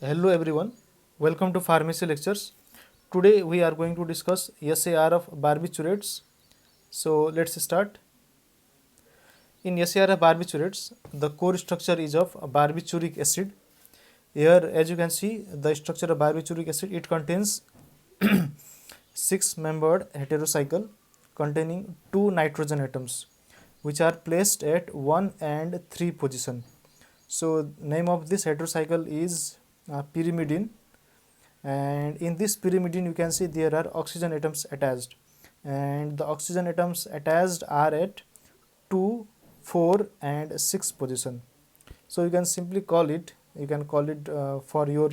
Hello everyone, welcome to Pharmacy Lectures. Today we are going to discuss SAR of barbiturates. So let's start. In SAR of barbiturates, the core structure is of barbituric acid. Here, as you can see, the structure of barbituric acid, it contains six-membered heterocycle containing two nitrogen atoms, which are placed at 1 and 3 position. So name of this heterocycle is pyrimidine, and in this pyrimidine you can see there are oxygen atoms attached, and the oxygen atoms attached are at 2, 4 and 6 position. So you can simply call it, for your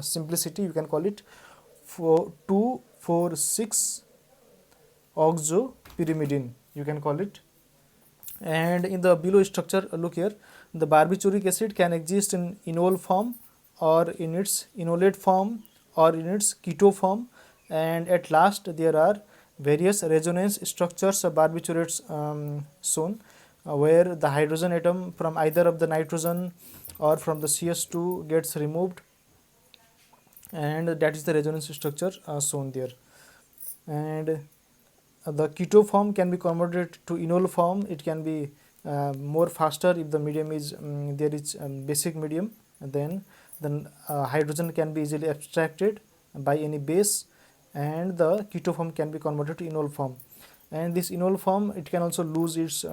simplicity, you can call it 2, 4, 6 oxopyrimidine, you can call it. And in the below structure, look here, the barbituric acid can exist in enol form or in its enolate form or in its keto form, and at last there are various resonance structures of barbiturates shown, where the hydrogen atom from either of the nitrogen or from the CS2 gets removed, and that is the resonance structure shown there. And the keto form can be converted to enol form. It can be more faster if the medium is there is basic medium. Then hydrogen can be easily abstracted by any base, and the keto form can be converted to enol form. And this enol form, it can also lose its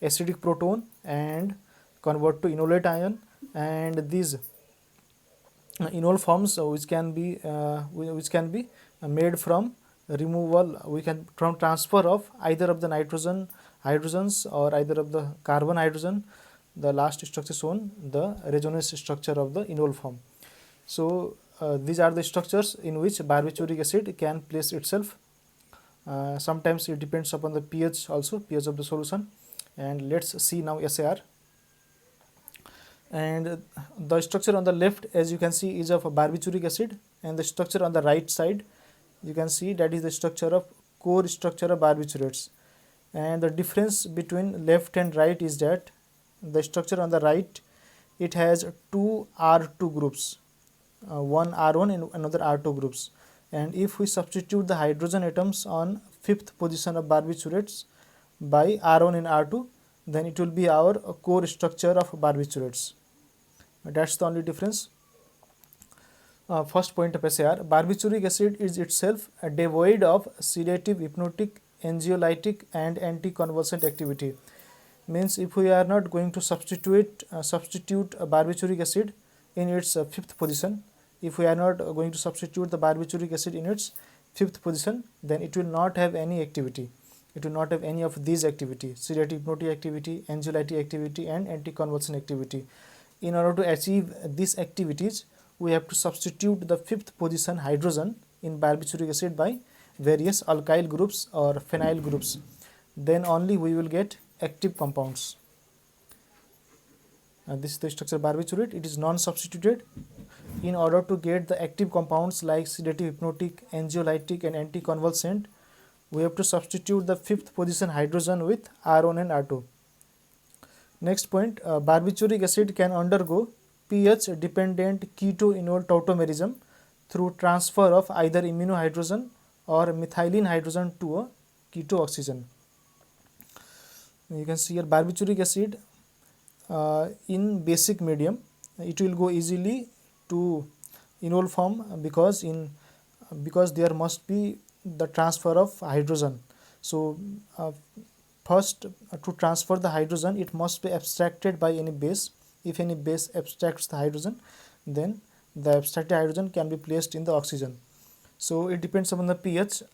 acidic proton and convert to enolate ion, and these enol forms which can be made from removal, we can from transfer of either of the hydrogens or either of the carbon hydrogen. The last structure shown, the resonance structure of the enol form. So these are the structures in which barbituric acid can place itself. Sometimes it depends upon the pH also, pH of the solution. And let's see now SAR. And the structure on the left, as you can see, is of a barbituric acid, and the structure on the right side, you can see that is the structure of core structure of barbiturates. And the difference between left and right is that the structure on the right, it has two R2 groups, one R1 and another R2 groups. And if we substitute the hydrogen atoms on 5th position of barbiturates by R1 and R2, then it will be our core structure of barbiturates. That's the only difference. First point of SAR, barbituric acid is itself devoid of sedative, hypnotic, anxiolytic and anticonvulsant activity. Means if we are not going to substitute barbituric acid in its 5th position, if we are not going to substitute the barbituric acid in its 5th position, then it will not have any activity. It will not have any of these activity: sedative, hypnotic activity, anxiolytic activity and anticonvulsant activity. In order to achieve these activities, we have to substitute the 5th position hydrogen in barbituric acid by various alkyl groups or phenyl groups. Then only we will get active compounds. This is the structure of barbiturate. It is non-substituted. In order to get the active compounds like sedative, hypnotic, anxiolytic and anticonvulsant, we have to substitute the 5th position hydrogen with R1 and R2. Next point, barbituric acid can undergo pH dependent keto-enol tautomerism through transfer of either iminohydrogen or methylene hydrogen to a keto oxygen. You can see here barbituric acid in basic medium, it will go easily to enol form because there must be the transfer of hydrogen. So first, to transfer the hydrogen, it must be abstracted by any base. If any base abstracts the hydrogen, then the abstracted hydrogen can be placed in the oxygen. So it depends upon the pH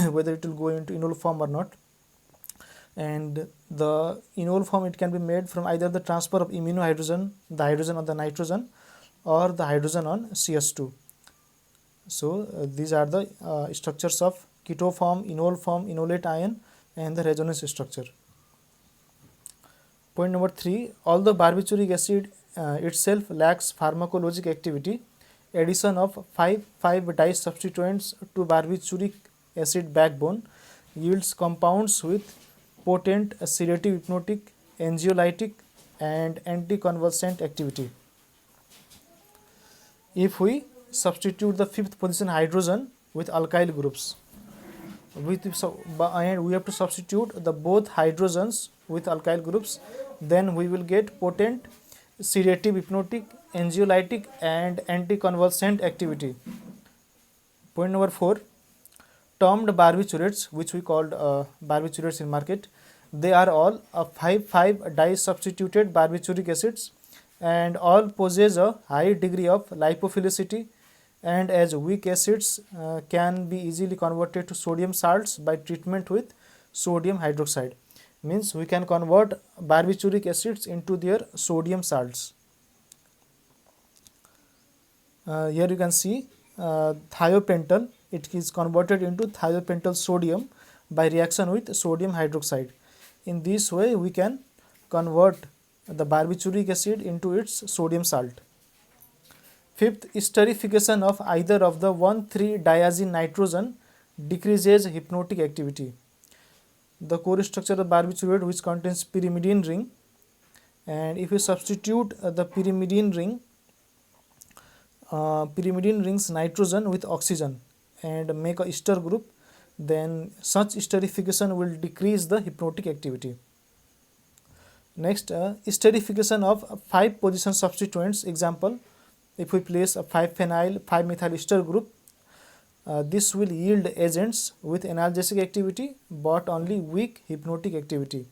whether it will go into enol form or not. And the enol form, it can be made from either the transfer of iminohydrogen, the hydrogen on the nitrogen, or the hydrogen on CS2. So these are the structures of keto form, enolate ion and the resonance structure. Point number 3, although barbituric acid itself lacks pharmacologic activity, addition of 5,5-disubstituents to barbituric acid backbone yields compounds with potent sedative, hypnotic, anxiolytic and anticonvulsant activity. if we substitute the fifth position hydrogen with alkyl groups. And we have to substitute the both hydrogens with alkyl groups, then we will get potent sedative, hypnotic, anxiolytic and anticonvulsant activity. Point number 4, termed barbiturates, which we called barbiturates in market, they are all 5,5 disubstituted barbituric acids and all possess a high degree of lipophilicity, and as weak acids can be easily converted to sodium salts by treatment with sodium hydroxide. Means we can convert barbituric acids into their sodium salts. Here you can see thiopental, it is converted into thiopental sodium by reaction with sodium hydroxide. In this way we can convert the barbituric acid into its sodium salt. Fifth, esterification of either of the 1,3-diazine nitrogen decreases hypnotic activity. The core structure of barbiturate, which contains pyrimidine ring, and if you substitute the pyrimidine ring's nitrogen with oxygen and make a ester group, then such esterification will decrease the hypnotic activity. Next, esterification of 5 position substituents. Example, if we place a 5-phenyl 5-methyl ester group, this will yield agents with analgesic activity but only weak hypnotic activity.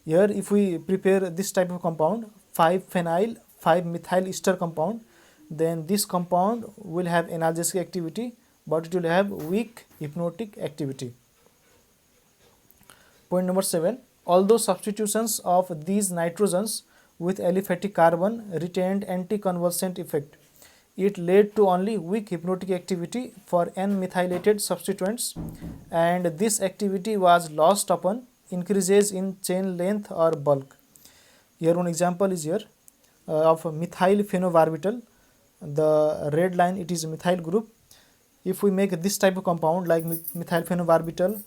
Here if we prepare this type of compound, 5-phenyl 5-methyl ester compound, then this compound will have analgesic activity but it will have weak hypnotic activity. Point number 7, although substitutions of these nitrogens with aliphatic carbon retained anticonvulsant effect, it led to only weak hypnotic activity for N-methylated substituents, and this activity was lost upon increases in chain length or bulk. Here one example is here of methyl phenobarbital. The red line, it is a methyl group. If we make this type of compound like methyl phenobarbital,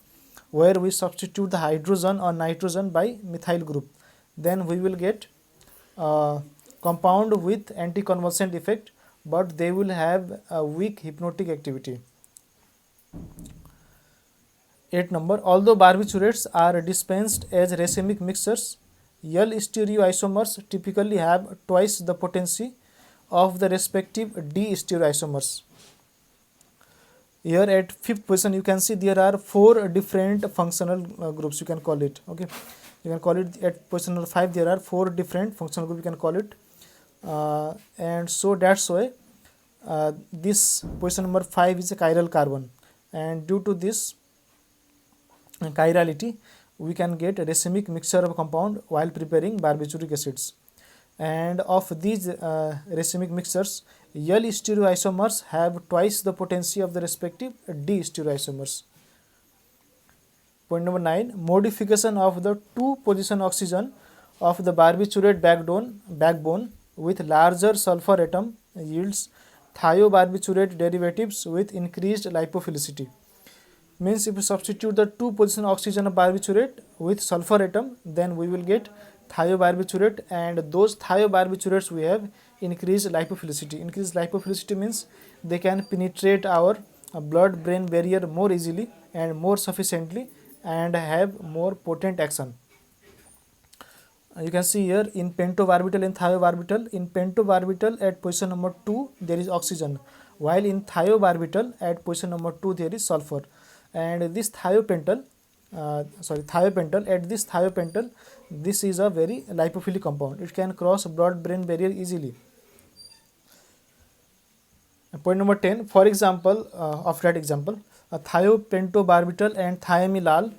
where we substitute the hydrogen or nitrogen by methyl group, then we will get compound with anticonvulsant effect, but they will have a weak hypnotic activity. 8 number, although barbiturates are dispensed as racemic mixtures, L stereoisomers typically have twice the potency of the respective D stereoisomers. Here at 5th position you can see there are 4 different functional groups, you can call it. Okay, you can call it at position number 5 there are 4 different functional groups, you can call it, and so that's why this position number 5 is a chiral carbon, and due to this chirality we can get a racemic mixture of compound while preparing barbituric acids. And of these racemic mixtures, L stereoisomers have twice the potency of the respective D stereoisomers. Point number 9, modification of the 2-position oxygen of the barbiturate backbone with larger sulfur atom yields thiobarbiturate derivatives with increased lipophilicity. Means if we substitute the 2-position oxygen of barbiturate with sulfur atom, then we will get thiobarbiturate, and those thiobarbiturates we have increased lipophilicity. Increased lipophilicity means they can penetrate our blood-brain barrier more easily and more sufficiently and have more potent action. You can see here in pentobarbital and thiobarbital. In pentobarbital at position number 2 there is oxygen, while in thiobarbital at position number 2 there is sulfur. And this thiopental at this thiopental, this is a very lipophilic compound. It can cross blood-brain barrier easily. Point number 10, for example, of that example, thiopentobarbital and thiamylal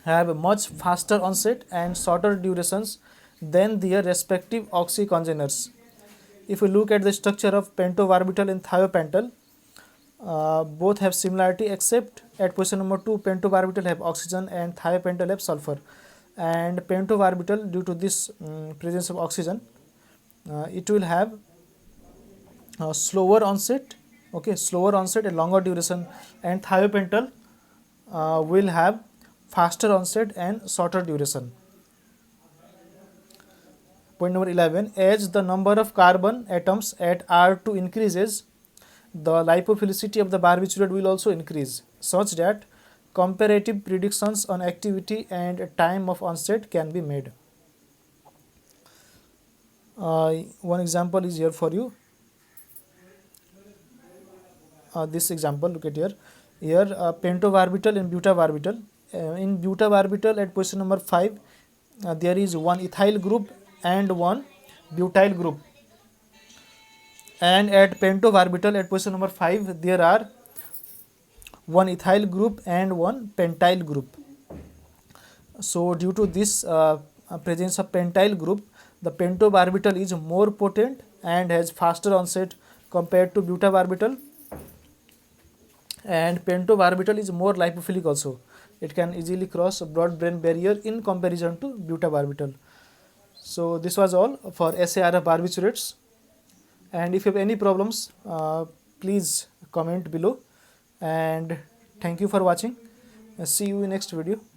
have much faster onset and shorter durations than their respective oxycongeners. If we look at the structure of pentobarbital and thiopental, both have similarity except at position number 2 pentobarbital have oxygen and thiopental have sulfur. And pentobarbital, due to this presence of oxygen, it will have slower onset, and longer duration, and thiopental will have faster onset and shorter duration. Point number 11, as the number of carbon atoms at R2 increases, the lipophilicity of the barbiturate will also increase, such that comparative predictions on activity and time of onset can be made. One example is here for you. This example, look at here. Here, pentobarbital and butabarbital. In butabarbital, at position number 5, there is one ethyl group and one butyl group. And at pentobarbital, at position number 5, there are one ethyl group and one pentyl group. So due to this presence of pentyl group, the pentobarbital is more potent and has faster onset compared to butabarbital. And pentobarbital is more lipophilic also. It can easily cross a blood-brain barrier in comparison to butabarbital. So this was all for SAR of barbiturates. And if you have any problems, please comment below. And thank you for watching. See you in next video.